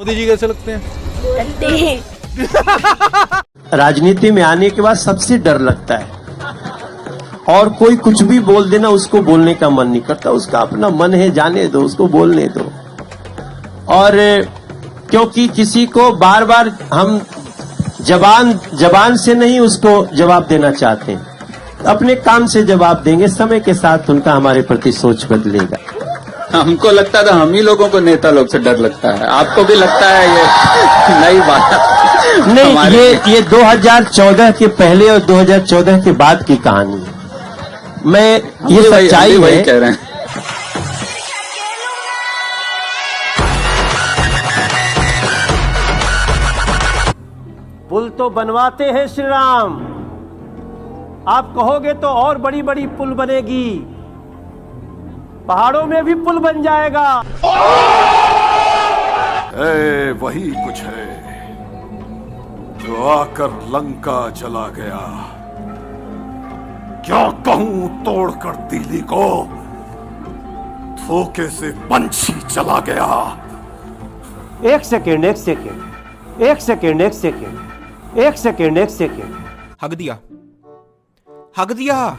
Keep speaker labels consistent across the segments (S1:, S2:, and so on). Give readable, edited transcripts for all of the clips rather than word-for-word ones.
S1: मोदी जी कैसे लगते हैं?
S2: राजनीति में आने के बाद सबसे डर लगता है और कोई कुछ भी बोल देना उसको बोलने का मन नहीं करता। उसका अपना मन है, जाने दो, उसको बोलने दो। और क्योंकि किसी को बार बार हम जबान से नहीं उसको जवाब देना चाहते हैं, अपने काम से जवाब देंगे। समय के साथ उनका हमारे प्रति सोच बदलेगा।
S3: हमको लगता था हम ही लोगों को नेता लोग से डर लगता है, आपको भी लगता है ये नई बात
S2: नहीं? ये 2014 के पहले और 2014 के बाद की कहानी है। ये सच्चाई
S3: वही कह रहे हैं।
S2: पुल तो बनवाते हैं श्री राम, आप कहोगे तो और बड़ी बड़ी पुल बनेगी, पहाड़ों में भी पुल बन जाएगा।
S4: वही कुछ है जो आकर लंका चला गया। क्या कहूं तोड़कर दिल्ली को, धोखे से पंछी चला गया।
S2: एक सेकेंड
S1: हक दिया।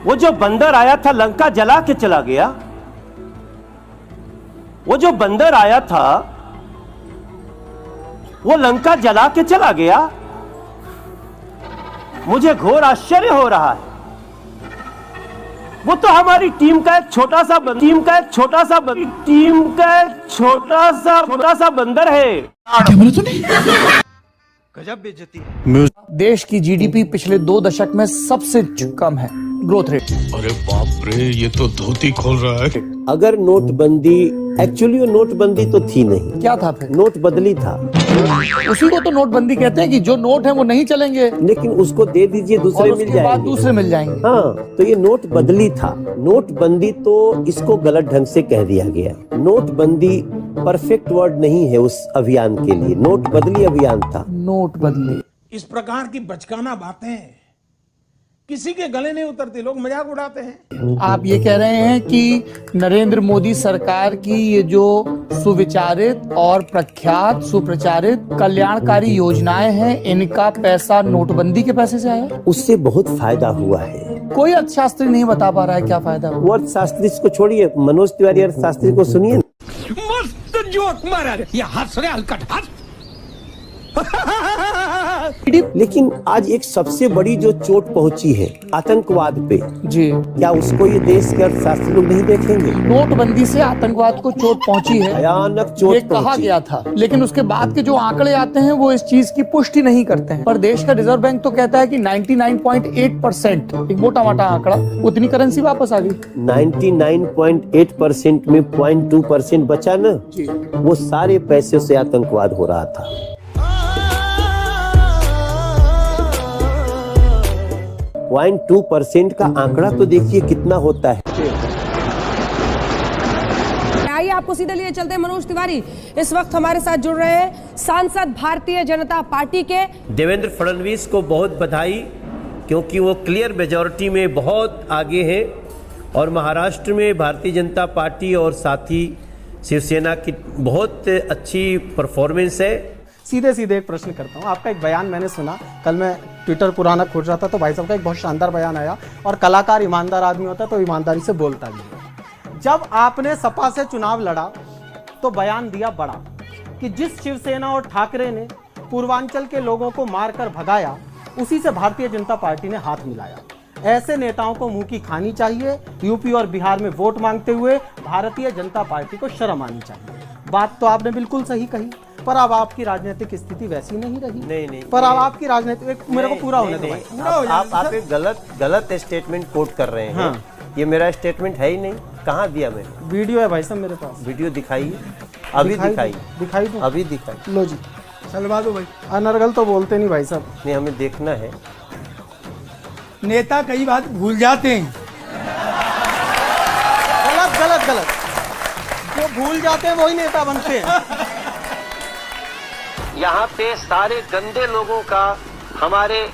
S2: वो जो बंदर आया था लंका जला के चला गया। वो जो बंदर आया था वो लंका जला के चला गया। मुझे घोर आश्चर्य हो रहा है। वो तो हमारी टीम का एक छोटा सा बंदर है।
S1: क्या बोला तूने? गजब बेइज्जती।
S5: देश की जीडीपी पिछले 2 दशक में सबसे कम है ग्रोथ रेट।
S6: अरे बाप रे, ये तो धोती खोल रहा है।
S2: अगर नोटबंदी, एक्चुअली वो नोटबंदी तो थी नहीं।
S5: क्या था फिर?
S2: नोट बदली था।
S5: उसी को तो नोटबंदी कहते हैं कि जो नोट है वो नहीं चलेंगे,
S2: लेकिन उसको दे दीजिए, दूसरे मिल जाएंगे।
S5: बाद दूसरे मिल जाएंगे।
S2: हाँ, तो ये नोट बदली था। नोटबंदी तो इसको गलत ढंग से कह दिया गया। नोटबंदी परफेक्ट वर्ड नहीं है उस अभियान के लिए। नोट बदली अभियान था।
S5: नोट बदली।
S7: इस प्रकार की बचकाना बातें किसी के गले नहीं उतरती, लोग मजाक उड़ाते हैं।
S5: आप ये कह रहे हैं कि नरेंद्र मोदी सरकार की ये जो सुविचारित और प्रख्यात सुप्रचारित कल्याणकारी योजनाएं हैं, इनका पैसा नोटबंदी के पैसे से आया?
S2: उससे बहुत फायदा हुआ है।
S5: कोई अर्थशास्त्री नहीं बता पा रहा है क्या फायदा हुआ।
S2: वो अर्थशास्त्री को छोड़िए, मनोज तिवारी अर्थशास्त्री को सुनिए।
S7: मस्त जोक मारा रे, ये हंस रहे हलकट हंस।
S2: लेकिन आज एक सबसे बड़ी जो चोट पहुंची है आतंकवाद पे
S5: जी,
S2: क्या उसको ये देश के अर्थशास्त्री लोग नहीं देखेंगे?
S5: नोटबंदी से आतंकवाद को चोट पहुंची है,
S2: भयानक चोट
S5: ये कहा गया था। लेकिन उसके बाद के जो आंकड़े आते हैं वो इस चीज की पुष्टि नहीं करते हैं। पर देश का रिजर्व बैंक तो कहता है कि 99.8%, एक मोटा मोटा आंकड़ा, उतनी करेंसी वापस आ गई।
S2: 99.8% में 0.2% बचा ना, वो सारे पैसे से आतंकवाद हो रहा था। 0.2% का आंकड़ा तो देखिए कितना होता है।
S8: आइए आपको सीधे लिए चलते हैं मनोज तिवारी। इस वक्त हमारे साथ जुड़ रहे हैं सांसद भारतीय जनता पार्टी के।
S2: देवेंद्र फडणवीस को बहुत बधाई, क्योंकि वो क्लियर मेजॉरिटी में बहुत आगे हैं और महाराष्ट्र में भारतीय जनता पार्टी और साथ ही शिवसेना की बहुत अच्छी परफॉर्मेंस है।
S9: सीधे सीधे एक प्रश्न करता हूँ। आपका एक बयान मैंने सुना, कल मैं ट्विटर पुराना खोज रहा था तो भाई साहब का एक बहुत शानदार बयान आया, और कलाकार ईमानदार आदमी होता है तो ईमानदारी से बोलता भी है। जब आपने सपा से चुनाव लड़ा तो बयान दिया बड़ा कि जिस शिवसेना और ठाकरे ने पूर्वांचल के लोगों को मारकर भगाया, उसी से भारतीय जनता पार्टी ने हाथ मिलाया। ऐसे नेताओं को मुंह की खानी चाहिए। यूपी और बिहार में वोट मांगते हुए भारतीय जनता पार्टी को शर्म आनी चाहिए। बात तो आपने बिल्कुल सही कही, पर अब आपकी राजनीतिक स्थिति वैसी नहीं रही।
S2: नहीं,
S9: पर अब आपकी राजनीतिक, मेरे को पूरा होने दो भाई।
S2: आप एक गलत स्टेटमेंट कोट कर रहे हैं। हाँ। ये मेरा स्टेटमेंट है ही नहीं। कहाँ दिया मैंने?
S9: वीडियो है भाई साहब मेरे पास।
S2: वीडियो दिखाइए, अभी दिखाई दो, अभी दिखाई
S9: लो जी, चलवा दो भाई। अनर्गल तो बोलते नहीं भाई साहब।
S2: नहीं, हमें देखना है।
S7: नेता कई बात भूल जाते हैं।
S9: गलत जो भूल जाते हैं वही नेता बनते हैं।
S2: यहाँ पे सारे गंदे लोगों का हमारे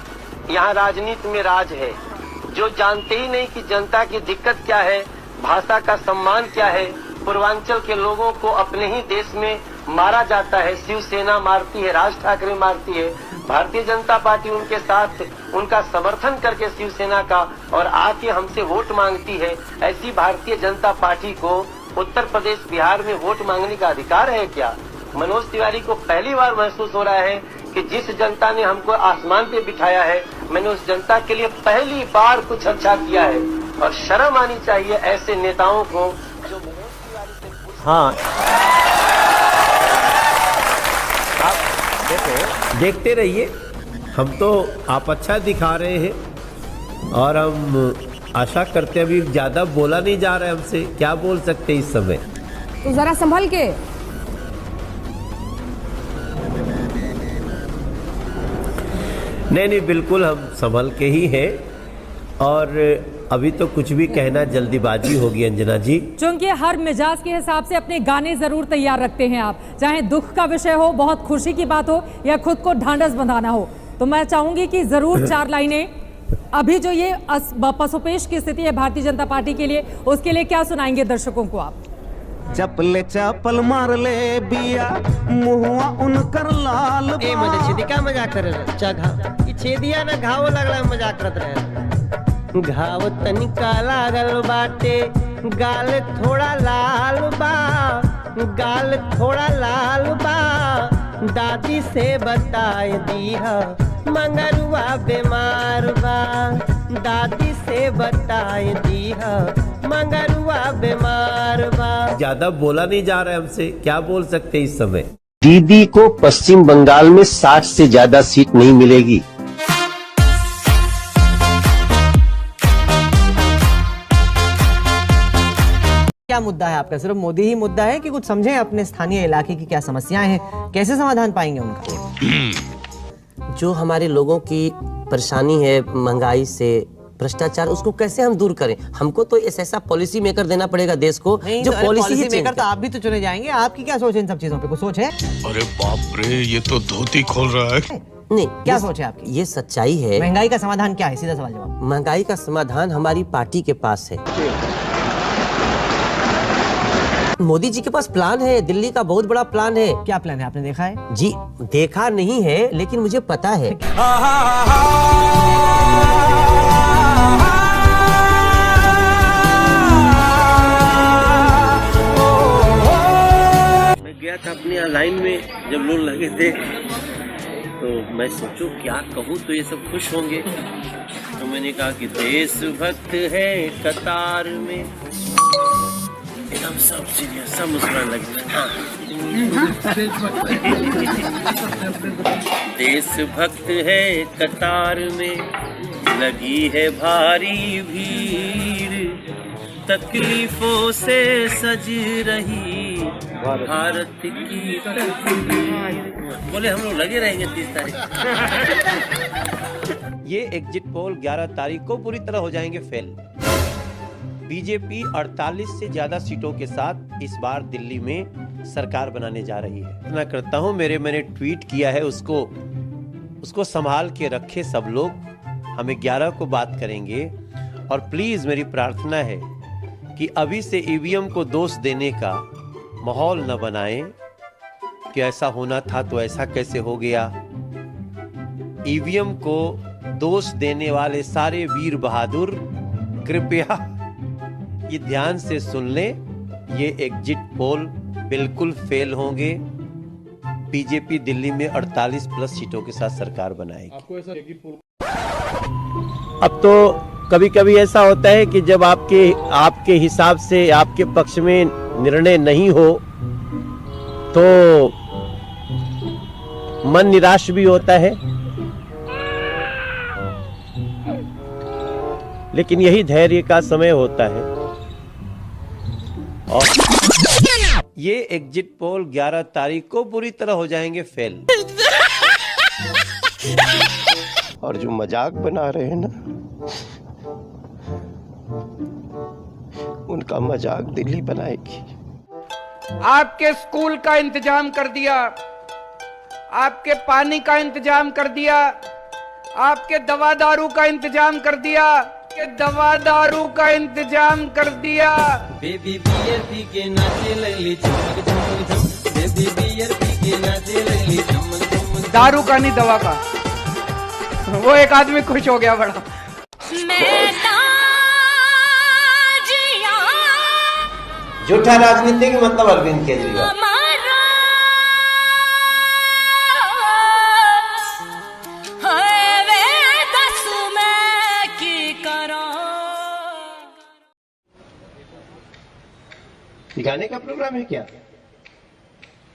S2: यहाँ राजनीति में राज है, जो जानते ही नहीं कि जनता की दिक्कत क्या है, भाषा का सम्मान क्या है, पूर्वांचल के लोगों को अपने ही देश में मारा जाता है, शिवसेना मारती है, राज ठाकरे मारती है, भारतीय जनता पार्टी उनके साथ उनका समर्थन करके शिवसेना का और आके हमसे वोट मांगती है। ऐसी भारतीय जनता पार्टी को उत्तर प्रदेश बिहार में वोट मांगने का अधिकार है क्या? मनोज तिवारी को पहली बार महसूस हो रहा है कि जिस जनता ने हमको आसमान पे बिठाया है, मैंने उस जनता के लिए पहली बार कुछ अच्छा किया है। और शर्म आनी चाहिए ऐसे नेताओं को जो मनोज तिवारी से हाँ आप देखते रहिए, हम तो आप अच्छा दिखा रहे हैं और हम आशा करते हैं अभी ज्यादा बोला नहीं जा रहा है हमसे, क्या बोल सकते इस समय?
S8: तो जरा संभल के।
S2: नहीं, बिल्कुल हम संभल के ही हैं और अभी तो कुछ भी कहना जल्दीबाजी होगी अंजना जी।
S10: चूंकि हर मिजाज के हिसाब से अपने गाने जरूर तैयार रखते हैं आप, चाहे दुख का विषय हो, बहुत खुशी की बात हो या खुद को ढांढस बंधाना हो, तो मैं चाहूंगी कि जरूर 4 लाइनें अभी जो ये पसोपेश की स्थिति है भारतीय जनता पार्टी के लिए, उसके लिए क्या सुनाएंगे दर्शकों को आप?
S7: चपले चपल मार ले बिया मुहुआ उनकर लाल
S2: ए मजे छेदी का मजाक कर रहे चाघा ई छेदिया ना घाव लगला मजाक करत रहे। घाव तनिका लागल बाटे, गाल थोड़ा लाल बा, गाल थोड़ा लाल बा, दादी से बताए दीहा मंगरुआ बीमार बा, दादी से बताए दीहा मंगरुआ बीमार बा। ज्यादा बोला नहीं जा रहा है हमसे, क्या बोल सकते इस समय? दीदी को पश्चिम बंगाल में 60 से ज्यादा सीट नहीं मिलेगी।
S11: क्या मुद्दा है आपका? सिर्फ मोदी ही मुद्दा है कि कुछ समझें अपने स्थानीय इलाके की क्या समस्याएं हैं, कैसे समाधान पाएंगे उनका?
S2: जो हमारे लोगों की परेशानी है महंगाई से, भ्रष्टाचार, उसको कैसे हम दूर करें? हमको तो ऐसा पॉलिसी मेकर देना पड़ेगा देश को जो पॉलिसी मेकर।
S11: तो आप भी तो चुने जाएंगे, आपकी क्या सोच है इन सब चीजों पे? कुछ सोच है?
S6: अरे बाप रे, ये तो धोती खोल रहा है।
S2: नहीं,
S11: क्या सोच है आपकी?
S2: ये सच्चाई है।
S11: महंगाई का समाधान क्या है? सीधा सवाल जवाब।
S2: महंगाई का समाधान हमारी पार्टी के पास है। मोदी जी के पास प्लान है, दिल्ली का बहुत बड़ा प्लान है।
S11: क्या प्लान है, आपने देखा है?
S2: जी देखा नहीं है लेकिन मुझे पता है। मैं गया था अपने लाइन में, जब लोग लगे थे तो मैं सोचूं क्या कहूँ तो ये सब खुश होंगे, तो मैंने कहा कि देशभक्त है कतार में। हम सब सीरियस, सब मुस्कुराने लगे। हाँ। देशभक्त है कतार में, लगी है भारी भीड़, तकलीफों से सज रही भारत की तस्वीर। बोले हम लोग लगे रहेंगे 30 तारीख। ये एग्जिट पोल 11 तारीख को पूरी तरह हो जाएंगे फेल। बीजेपी 48 से ज्यादा सीटों के साथ इस बार दिल्ली में सरकार बनाने जा रही है। इतना करता हूं, मैंने ट्वीट किया है, उसको संभाल के रखे सब लोग। हमें 11 को बात करेंगे और प्लीज मेरी प्रार्थना है कि अभी से ईवीएम को दोष देने का माहौल न बनाएं कि ऐसा होना था तो ऐसा कैसे हो गया। ईवीएम को दोष देने वाले सारे वीर बहादुर कृपया ये ध्यान से सुन ले, ये एग्जिट पोल बिल्कुल फेल होंगे। बीजेपी दिल्ली में 48 प्लस सीटों के साथ सरकार बनाएगी। अब तो कभी कभी ऐसा होता है कि जब आपके हिसाब से आपके पक्ष में निर्णय नहीं हो तो मन निराश भी होता है, लेकिन यही धैर्य का समय होता है। और ये एग्जिट पोल 11 तारीख को पूरी तरह हो जाएंगे फेल। और जो मजाक बना रहे हैं ना, उनका मजाक दिल्ली बनाएगी।
S12: आपके स्कूल का इंतजाम कर दिया, आपके पानी का इंतजाम कर दिया, आपके दवा दारू का इंतजाम कर दिया, दवा दारू का इंतजाम कर दिया। बेबी बियर पी के नाचे लगली झुमक झुमक झुम, दारू का नहीं दवा का। वो एक आदमी खुश हो गया बड़ा।
S2: झूठा राजनीतिक मतलब अरविंद केजरीवाल। गाने का प्रोग्राम है क्या?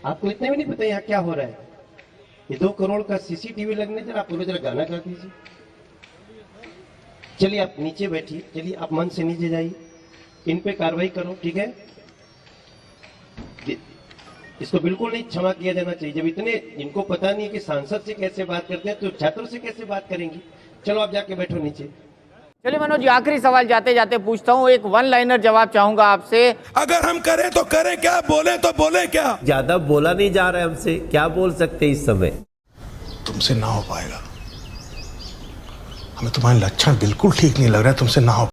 S2: आपको इतना भी नहीं पता यहाँ क्या हो रहा है? ये 2 करोड़ का सीसीटीवी लगने जरा, आप पूरे जरा गाना गा दीजिए। चलिए आप नीचे बैठिए, चलिए आप मन से नीचे जाइए, इन पे कार्रवाई करो, ठीक है? इसको बिल्कुल नहीं क्षमा किया जाना चाहिए। जब इतने इनको पता नहीं है कि सांसद से कैसे बात करते हैं तो छात्रों से कैसे बात करेंगी। चलो आप जाके बैठो नीचे।
S12: चलिए मनोज जी, आखिरी सवाल जाते जाते पूछता हूँ, एक 1 लाइनर जवाब चाहूंगा आपसे।
S1: अगर हम करें तो करें क्या, बोले तो बोले क्या?
S2: ज्यादा बोला नहीं जा रहा है हमसे, क्या बोल सकते इस समय?
S1: तुमसे ना हो पाएगा, हमें तुम्हारे लक्षण बिल्कुल ठीक नहीं लग रहा है, तुमसे ना हो